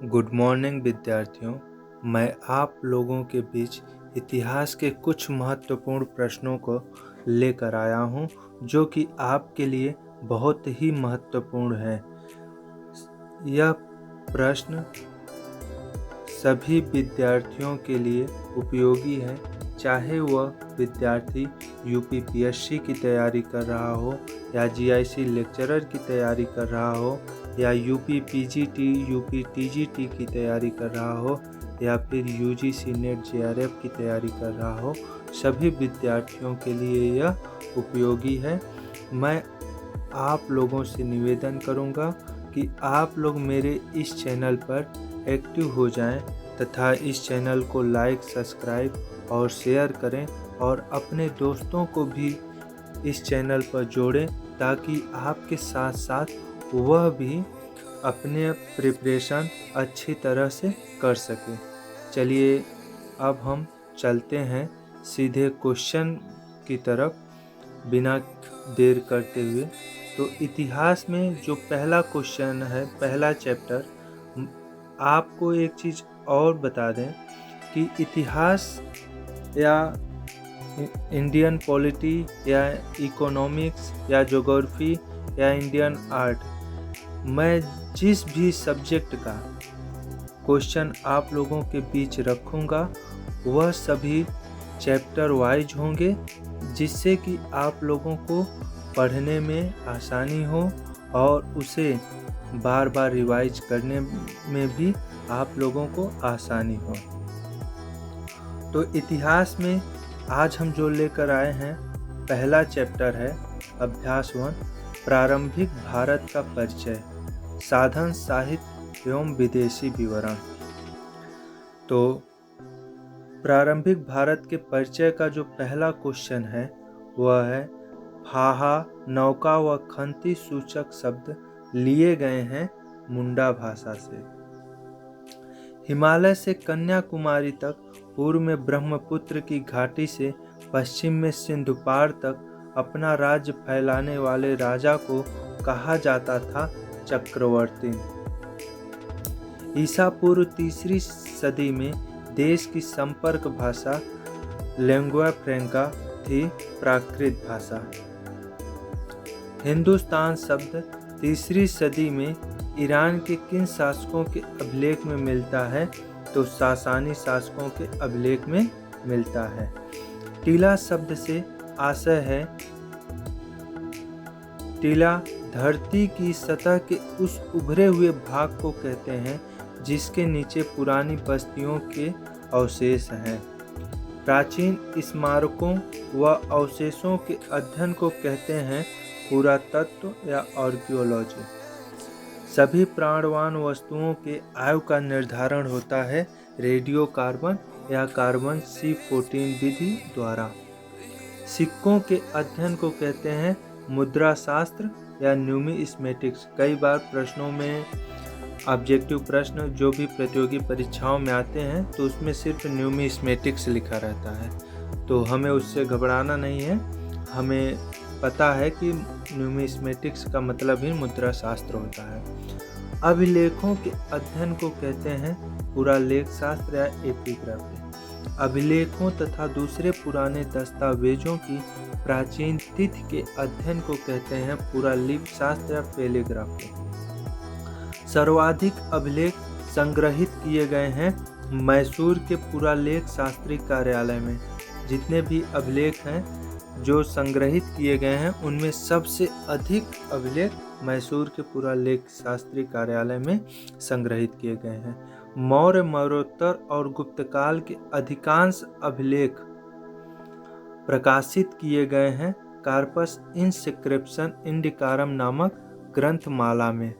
Good morning विद्यार्थियों। मैं आप लोगों के बीच इतिहास के कुछ महत्वपूर्ण प्रश्नों को लेकर आया हूं, जो कि आपके लिए बहुत ही महत्वपूर्ण है। यह प्रश्न सभी विद्यार्थियों के लिए उपयोगी है, चाहे वह विद्यार्थी यूपीपीएससी की तैयारी कर रहा हो या जीआईसी लेक्चरर की तैयारी कर रहा हो या यूपी पीजीटी यूपी टीजीटी की तैयारी कर रहा हो या फिर यूजीसी नेट जेआरएफ की तैयारी कर रहा हो। सभी विद्यार्थियों के लिए यह उपयोगी है। मैं आप लोगों से निवेदन करूंगा कि आप लोग मेरे इस चैनल पर एक्टिव हो जाएं तथा इस चैनल को लाइक, सब्सक्राइब और शेयर करें और अपने दोस्तों को भी इस चैनल पर जोड़ें, ताकि आपके साथ साथ वह भी अपने प्रिपरेशन अच्छी तरह से कर सके। चलिए अब हम चलते हैं सीधे क्वेश्चन की तरफ बिना देर करते हुए। तो इतिहास में जो पहला क्वेश्चन है, पहला चैप्टर, आपको एक चीज़ और बता दें कि इतिहास या इंडियन पॉलिटी या इकोनॉमिक्स या ज्योग्राफी या इंडियन आर्ट, मैं जिस भी सब्जेक्ट का क्वेश्चन आप लोगों के बीच रखूँगा वह सभी चैप्टर वाइज होंगे, जिससे कि आप लोगों को पढ़ने में आसानी हो और उसे बार बार रिवाइज करने में भी आप लोगों को आसानी हो। तो इतिहास में आज हम जो लेकर आए हैं, पहला चैप्टर है अभ्यास 1, प्रारंभिक भारत का परिचय, साधन, साहित्य एवं विदेशी विवरण। तो प्रारंभिक भारत के परिचय का जो पहला क्वेश्चन है वह है, फाहा, नौका व खंती सूचक शब्द लिए गए हैं मुंडा भाषा से। हिमालय से कन्याकुमारी तक, पूर्व में ब्रह्मपुत्र की घाटी से पश्चिम में सिंधु पार तक अपना राज्य फैलाने वाले राजा को कहा जाता था चक्रवर्ती। ईसा पूर्व 3री सदी में देश की संपर्क भाषा लिंगुआ फ्रैंका थी, प्राकृत भाषा। हिंदुस्तान शब्द 3री सदी में ईरान के किन शासकों के अभिलेख में मिलता है? तो सासानी शासकों के अभिलेख में मिलता है। टीला शब्द से आशय है, टीला धरती की सतह के उस उभरे हुए भाग को कहते हैं जिसके नीचे पुरानी बस्तियों के अवशेष हैं। प्राचीन स्मारकों व अवशेषों के अध्ययन को कहते हैं पुरातत्व या आर्कियोलॉजी। सभी प्राणवान वस्तुओं के आयु का निर्धारण होता है रेडियो कार्बन या कार्बन 14 विधि द्वारा। सिक्कों के अध्ययन को कहते हैं मुद्रा शास्त्र या न्यूमिस्मेटिक्स। कई बार प्रश्नों में, ऑब्जेक्टिव प्रश्न जो भी प्रतियोगी परीक्षाओं में आते हैं, तो उसमें सिर्फ न्यूमिस्मेटिक्स लिखा रहता है, तो हमें उससे घबराना नहीं है। हमें पता है कि न्यूमिस्मेटिक्स का मतलब ही मुद्रा शास्त्र होता है। अभिलेखों के अध्ययन को कहते हैं पुरालेख शास्त्र या एपिग्राफी। अभिलेखों तथा दूसरे पुराने दस्तावेजों की प्राचीन तिथि के अध्ययन को कहते हैं पुरालिपि शास्त्र या पैलिग्राफी। सर्वाधिक अभिलेख संग्रहित किए गए हैं मैसूर के पुरालेख शास्त्री कार्यालय में। जितने भी अभिलेख हैं जो संग्रहित किए गए हैं, उनमें सबसे अधिक अभिलेख मैसूर के पुरालेख शास्त्री कार्यालय में संग्रहित किए गए हैं। मौर्य, मौर्योत्तर और गुप्तकाल के अधिकांश अभिलेख प्रकाशित किए गए हैं कार्पस इनस्क्रिप्शन इंडिकारम नामक ग्रंथमाला में।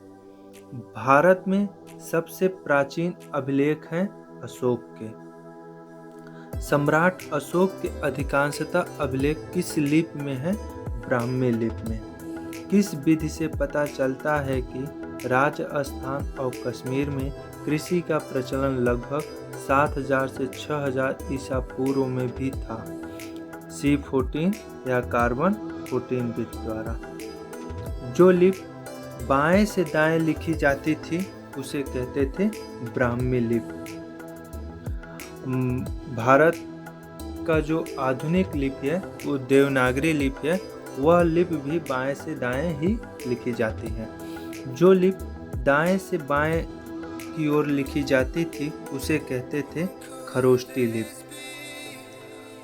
भारत में सबसे प्राचीन अभिलेख हैं अशोक के। सम्राट अशोक के अधिकांशतः अभिलेख किस लिपि में है? ब्राह्मी लिपि में। किस विधि से पता चलता है कि राजस्थान और कश्मीर में कृषि का प्रचलन लगभग 7000 से 6000 ईसा पूर्व में भी था? C14 या कार्बन 14 विधि द्वारा। जो लिपि बाएं से दाएं लिखी जाती थी उसे कहते थे ब्राह्मी लिपि। भारत का जो आधुनिक लिपि है वो देवनागरी लिपि है। वह लिपि भी बाएं से दाएं ही लिखी जाती है। जो लिपि दाएं से बाएं की ओर लिखी जाती थी उसे कहते थे खरोष्टी लिपि।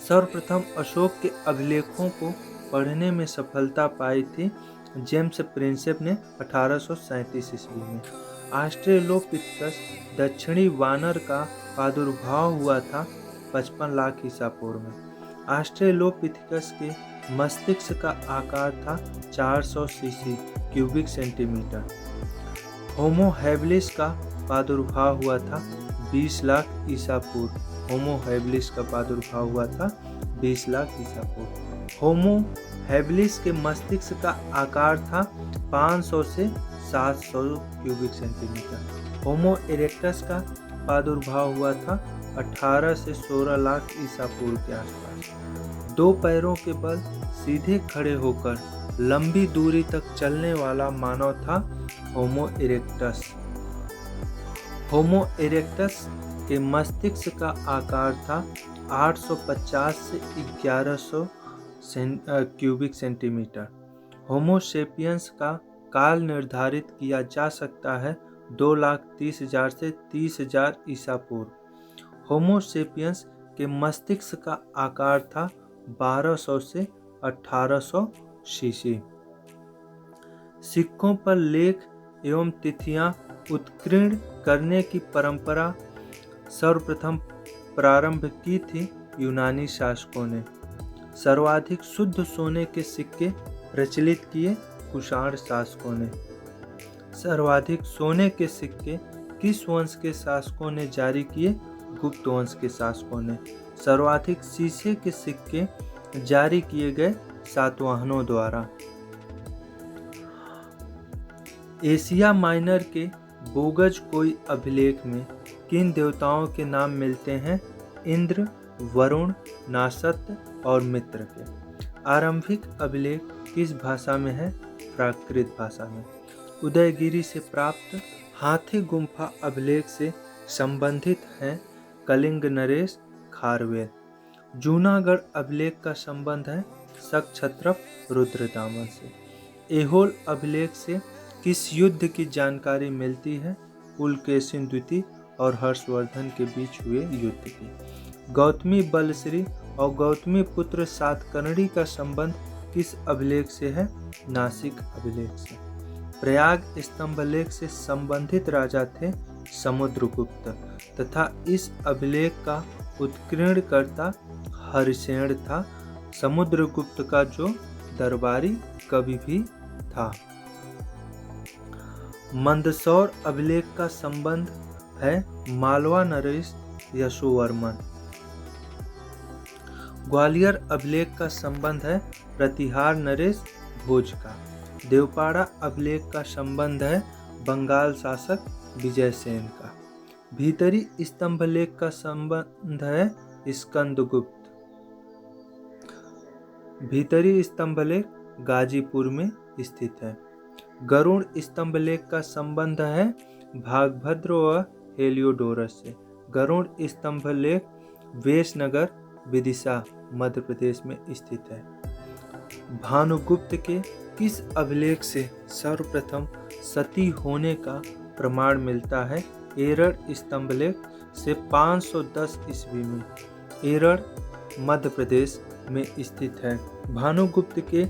सर्वप्रथम अशोक के अभिलेखों को पढ़ने में सफलता पाई थी जेम्स प्रिंसेप ने 1837 ईस्वी में। ऑस्ट्रेलोपिथेकस दक्षिणी वानर का प्रादुर्भाव हुआ था 55 लाख ईसा पूर्व में। ऑस्ट्रेलोपिथेकस के मस्तिष्क का आकार था 400 CC cubic centimetre. Homo habilis का प्रादुर्भाव हुआ था 20 लाख ईसा पूर्व। होमो हैबिलिस का प्रादुर्भाव हुआ था 20 लाख ईसा पूर्व। होमो हैबिलिस के मस्तिष्क का आकार था 500 से 700 क्यूबिक सेंटीमीटर। होमो इरेक्टस का प्रादुर्भाव हुआ था 18 से 16 लाख ईसा पूर्व के आसपास। 2 पैरों के बल सीधे खड़े होकर लंबी दूरी तक चलने वाला मानव था होमो इरेक्टस। होमो इरेक्टस के मस्तिष्क का आकार था 850 से 1100 क्यूबिक सेंटीमीटर। होमो सेपियंस का काल निर्धारित किया जा सकता है 2,30,000 से 30,000 ईसा पूर्व। होमो सेपियंस के मस्तिष्क का आकार था 1200 से 1800 सीसी। सिक्कों पर लेख एवं तिथियां उत्कीर्ण करने की परंपरा सर्वप्रथम प्रारंभ की थी यूनानी शासकों ने। सर्वाधिक शुद्ध सोने के सिक्के प्रचलित किए कुषाण शासकों ने। सर्वाधिक सोने के सिक्के किस वंश के शासकों ने जारी किए? गुप्त वंश के शासकों ने। सर्वाधिक शीशे के सिक्के जारी किए गए सातवाहनों द्वारा। एशिया माइनर के बोगज कोई अभिलेख में किन देवताओं के नाम मिलते हैं? इंद्र, वरुण, नासत्य और मित्र के। आरंभिक अभिलेख किस भाषा में है? प्राकृत भाषा में। उदयगिरी से प्राप्त हाथी गुम्फा अभिलेख से संबंधित हैं कलिंग नरेश, खारवेल। जूनागढ़ अभिलेख का संबंध है सकछत्रप रुद्रदामन से। ऐहोल अभिलेख से किस युद्ध की जानकारी मिलती है? पुलकेशिन द्वितीय और हर्षवर्धन के बीच हुए युद्ध की। गौतमी बलश्री और गौतमी पुत्र सातकर्णी का संबंध किस अभिलेख से है? नासिक अभिलेख से। प्रयाग स्तंभलेख से संबंधित राजा थे समुद्रगुप्त तथा इस अभिलेख का उत्कीर्णकर्ता हरिसेन था। समुद्रगुप्त का जो दरबारी कवि भी था। मंदसौर अभिलेख का संबंध है मालवा नरेश यशोवर्मन। ग्वालियर अभिलेख का संबंध है प्रतिहार नरेश भोज का। देवपाड़ा अभिलेख का संबंध है बंगाल शासक विजयसेन का। भीतरी स्तंभलेख का संबंध है स्कंदगुप्त। भीतरी स्तंभलेख गाजीपुर में स्थित है। गरुड़ स्तंभलेख का संबंध है भागभद्र व हेलियोडोरस से। गरुड़ स्तंभलेख वेशनगर विदिशा मध्य प्रदेश में स्थित है। भानुगुप्त के किस अभिलेख से सर्वप्रथम सती होने का प्रमाण मिलता है? एरड़ स्तंभलेख से 510 ईस्वी में। एरड़ मध्य प्रदेश में स्थित है। भानुगुप्त के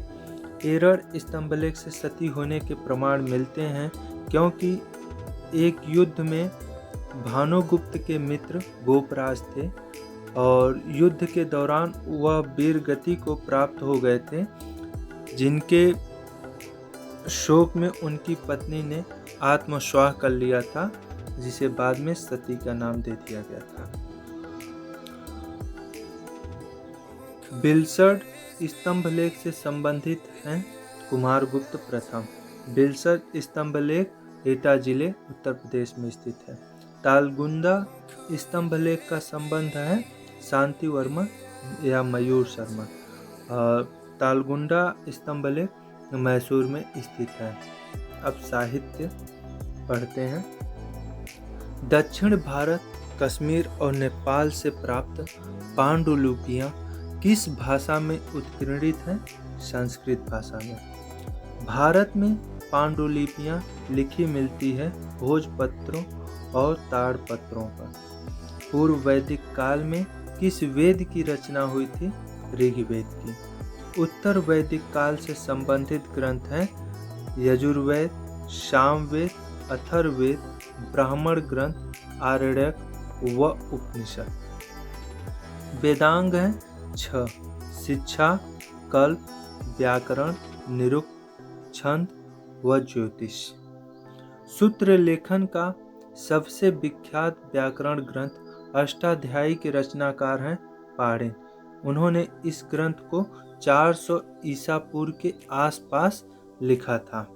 एरड़ स्तंभलेख से सती होने के प्रमाण मिलते हैं क्योंकि एक युद्ध में भानुगुप्त के मित्र गोपराज थे और युद्ध के दौरान वह वीर गति को प्राप्त हो गए थे, जिनके शोक में उनकी पत्नी ने आत्मस्वाह कर लिया था, जिसे बाद में सती का नाम दे दिया गया था। बिलसड स्तंभलेख से संबंधित हैं कुमारगुप्त प्रथम। बिलसड स्तंभलेख एटा जिले उत्तर प्रदेश में स्थित है। तालगुंडा स्तंभलेख का संबंध है शांतिवर्मन या मयूर शर्मा। तालगुंडा स्तंभलेख मैसूर में स्थित है। अब साहित्य पढ़ते हैं। दक्षिण भारत, कश्मीर और नेपाल से प्राप्त पांडुलिपियाँ किस भाषा में उत्कीर्णित हैं? संस्कृत भाषा में। भारत में पांडुलिपियाँ लिखी मिलती है भोजपत्रों और ताड़पत्रों पर। पूर्व वैदिक काल में किस वेद की रचना हुई थी? ऋग्वेद की। उत्तर वैदिक काल से संबंधित ग्रंथ हैं यजुर्वेद, सामवेद, अथर्ववेद, ब्राह्मण ग्रंथ, आरण्यक व उपनिषद। वेदांग हैं 6: शिक्षा, कल्प, व्याकरण, निरुक्त, छंद व ज्योतिष। सूत्र लेखन का सबसे विख्यात व्याकरण ग्रंथ अष्टाध्यायी के रचनाकार हैं पाणिनि। उन्होंने इस ग्रंथ को 400 ईसा पूर्व के आसपास लिखा था।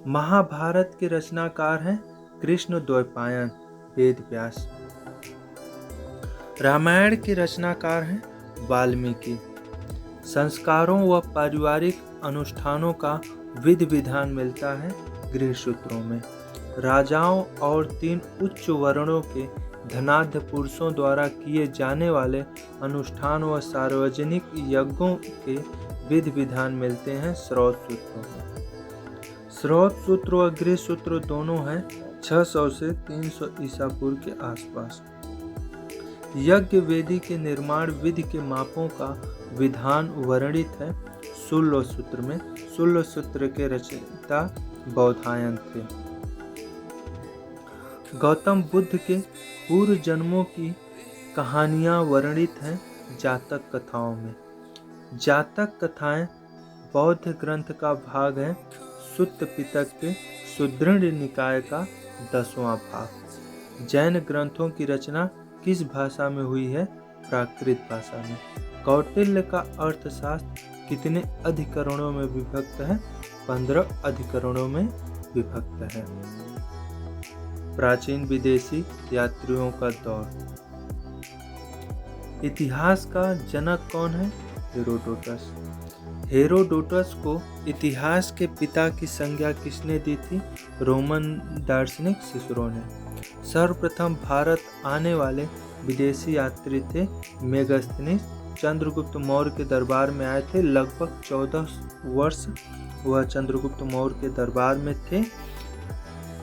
महाभारत के रचनाकार हैं कृष्णद्वैपायन वेद व्यास। रामायण के रचनाकार हैं वाल्मीकि। संस्कारों व पारिवारिक अनुष्ठानों का विधि विधान मिलता है गृह सूत्रों में। राजाओं और 3 उच्च वर्णों के धनाढ्य पुरुषों द्वारा किए जाने वाले अनुष्ठान व सार्वजनिक यज्ञों के विधि विधान मिलते हैं स्रोत सूत्रों में। स्रोत सूत्र व गृह सूत्र दोनों हैं 600 से 300 ईसा पूर्व के आसपास। यज्ञ वेदी के निर्माण विधि के मापों का विधान वर्णित है शूल सूत्र में। शूल सूत्र के रचयिता बौधायन थे। गौतम बुद्ध के पूर्व जन्मों की कहानियां वर्णित हैं जातक कथाओं में। जातक कथाएं बौद्ध ग्रंथ का भाग है सुत्त पिटक के सुदृढ़ निकाय का 10वां भाग। जैन ग्रंथों की रचना किस भाषा में हुई है? प्राकृत भाषा में। कौटिल्य का अर्थशास्त्र कितने अधिकरणों में विभक्त है? 15 अधिकरणों में विभक्त है। प्राचीन विदेशी यात्रियों का दौर। इतिहास का जनक कौन है? हेरोडोटस। हेरोडोटस को इतिहास के पिता की संज्ञा किसने दी थी? रोमन दार्शनिक सिसरो ने। सर्वप्रथम भारत आने वाले विदेशी यात्री थे मेगास्थनीज। चंद्रगुप्त मौर्य के दरबार में आए थे। लगभग 14 वर्ष वह चंद्रगुप्त मौर्य के दरबार में थे।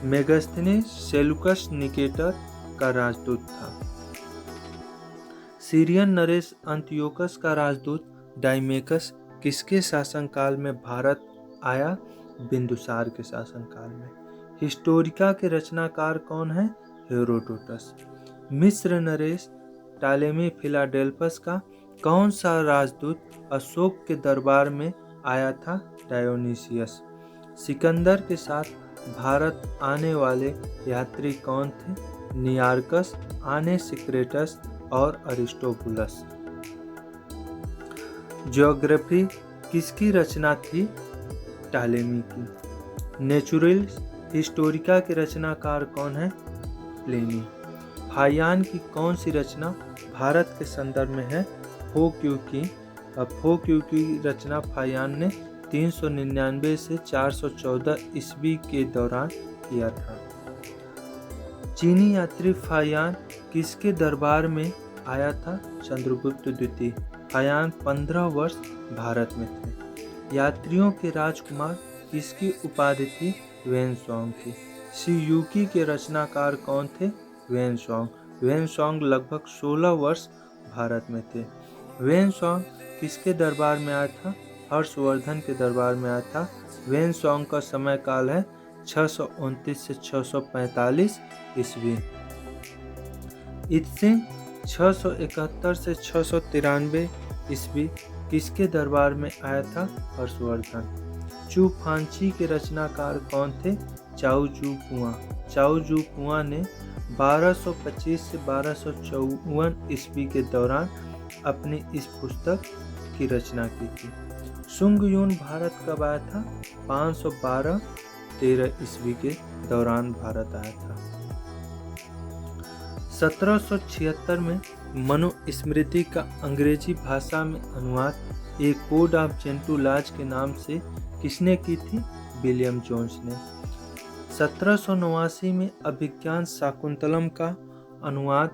मेगास्थनीज सेलुकस निकेटर का राजदूत था। सीरियन नरेश अंतियोकस का राजदूत डाइमेकस किसके शासनकाल में भारत आया? बिंदुसार के शासनकाल में। हिस्टोरिका के रचनाकार कौन है? हेरोडोटस। मिस्र नरेश टालेमी फिलाडेल्फस का कौन सा राजदूत अशोक के दरबार में आया था? डायोनीसियस। सिकंदर के साथ भारत आने वाले यात्री कौन थे? नियार्कस, आने सिक्रेटस और अरिस्टोबुलस। ज्योग्राफी किसकी रचना थी? टालेमी की। नेचुरल हिस्टोरिका के रचनाकार कौन है? प्लिनी। फाहियान की कौन सी रचना भारत के संदर्भ में है? फोक्यू की। फोक्यू की रचना फाहियान ने 399 से 414 ईस्वी के दौरान किया था। चीनी यात्री फाहियान किसके दरबार में आया था? चंद्रगुप्त द्वितीय। फाहियान 15 वर्ष भारत में थे। यात्रियों के राजकुमार किसकी उपाधि थी? वेनसोंग की। शियुकी के रचनाकार कौन थे? वेनसोंग। वेनसोंग लगभग 16 वर्ष भारत में थे। वेनसोंग किसके दरबार में आया था? हर्षवर्धन के दरबार में आया था। वेनसोंग का समय काल है 629 से 645 ईस्वी। इत्सिंग 671 से 693 ईस्वी किसके दरबार में आया था? हर्षवर्धन। चू फांची के रचनाकार कौन थे? चाउ जू कुआं। चाउ जू कुआं ने 1225 से 1254 ईस्वी के दौरान अपनी इस पुस्तक की रचना की थी। सुंगयुन भारत कब आया था? 512-13 ईस्वी के दौरान भारत आया था। 1776 में मनुस्मृति का अंग्रेजी भाषा में अनुवाद ए कोड ऑफ जेंटू लॉज के नाम से किसने की थी? विलियम जोन्स ने। 1789 में अभिज्ञान शाकुंतलम का अनुवाद,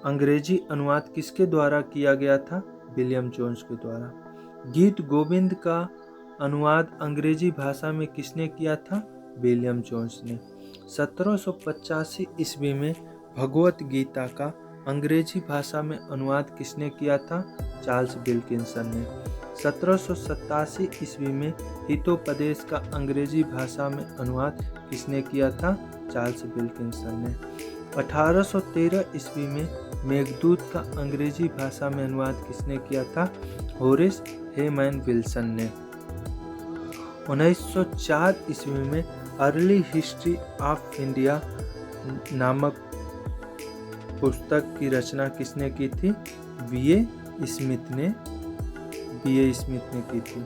अंग्रेजी अनुवाद किसके द्वारा किया गया था? विलियम जोन्स के द्वारा। गीत गोविंद का अनुवाद अंग्रेजी भाषा में किसने किया था? विलियम जोन्स ने। 1785 ईस्वी में भगवत गीता का अंग्रेजी भाषा में अनुवाद किसने किया था? चार्ल्स विल्किंसन ने। 1787 ईस्वी में हितोपदेश का अंग्रेजी भाषा में अनुवाद किसने किया था? चार्ल्स विल्किंसन ने। 1813 ईस्वी में मेघदूत का अंग्रेजी भाषा में अनुवाद किसने किया था? होरेस हेमैन विल्सन ने। 1904 ईस्वी में अर्ली हिस्ट्री ऑफ इंडिया नामक पुस्तक की रचना किसने की थी? बी.ए. स्मिथ ने की थी।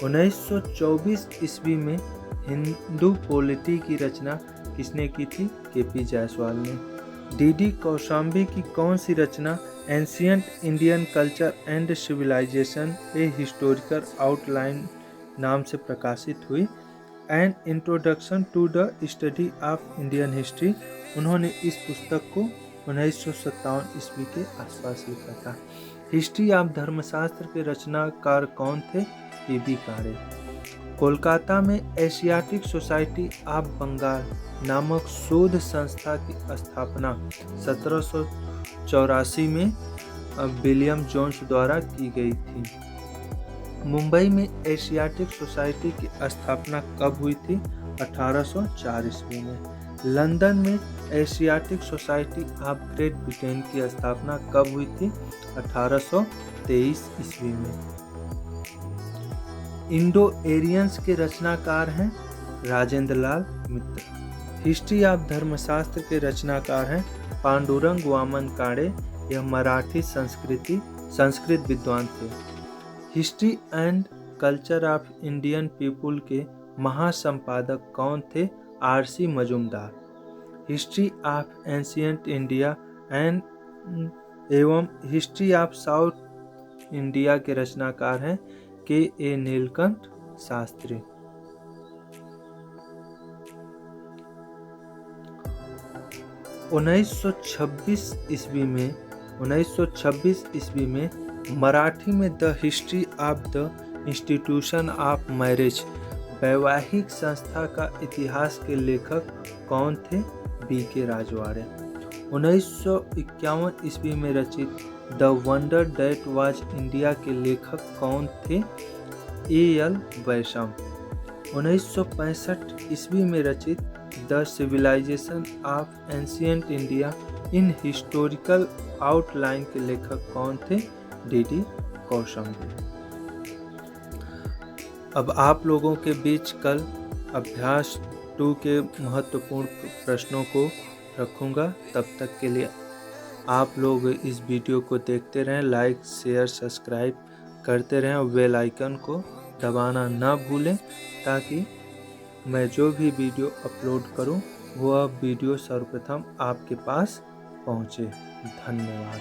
1924 ईस्वी में हिंदू पॉलिटी की रचना किसने की थी? के.पी. जायसवाल ने। डी.डी. कौशाम्बी की कौन सी रचना ancient Indian culture and civilisation a historical outline नाम से प्रकाशित हुई? An introduction to the study of Indian history, उन्होंने इस पुस्तक को 1957 ईस्वी के आसपास लिखा था। हिस्ट्री ऑफ धर्मशास्त्र के रचनाकार कौन थे? पी.बी. कारे। कोलकाता में एशियाटिक सोसाइटी ऑफ बंगाल नामक शोध संस्था की स्थापना 1784 में विलियम जोन्स द्वारा की गई थी। मुंबई में एशियाटिक सोसाइटी की स्थापना कब हुई थी? 1804 ईस्वी में। लंदन में Asiatic society of great Britain की स्थापना कब हुई थी? 1823 ईस्वी में। इंडो एरियंस के रचनाकार हैं राजेंद्र लाल मित्र। हिस्ट्री ऑफ धर्मशास्त्र के रचनाकार हैं पांडुरंग वामन काड़े, यह मराठी संस्कृत विद्वान थे। History and culture of Indian people के महासंपादक कौन थे? RC. Majumdar. History of ancient India एवं हिस्ट्री ऑफ साउथ इंडिया के रचनाकार हैं के.ए. नीलकंठ शास्त्री। उन्नीस सौ छब्बीस ईस्वी में मराठी में the history of the institution of marriage वैवाहिक संस्था का इतिहास के लेखक कौन थे? बी.के. राजवाड़े। 1951 ईस्वी में रचित the wonder that was India के लेखक कौन थे? ए.एल. वैशम। 1965 ईस्वी में रचित the civilisation of ancient India in historical outline के लेखक कौन थे? डी.डी. कौशाम्बी। अब आप लोगों के बीच कल अभ्यास 2 के महत्वपूर्ण प्रश्नों को रखूँगा। तब तक के लिए आप लोग इस वीडियो को देखते रहें, लाइक शेयर सब्सक्राइब करते रहें और बेल आइकन को दबाना ना भूलें ताकि मैं जो भी वीडियो अपलोड करूं वह वीडियो सर्वप्रथम आपके पास पहुंचे। धन्यवाद।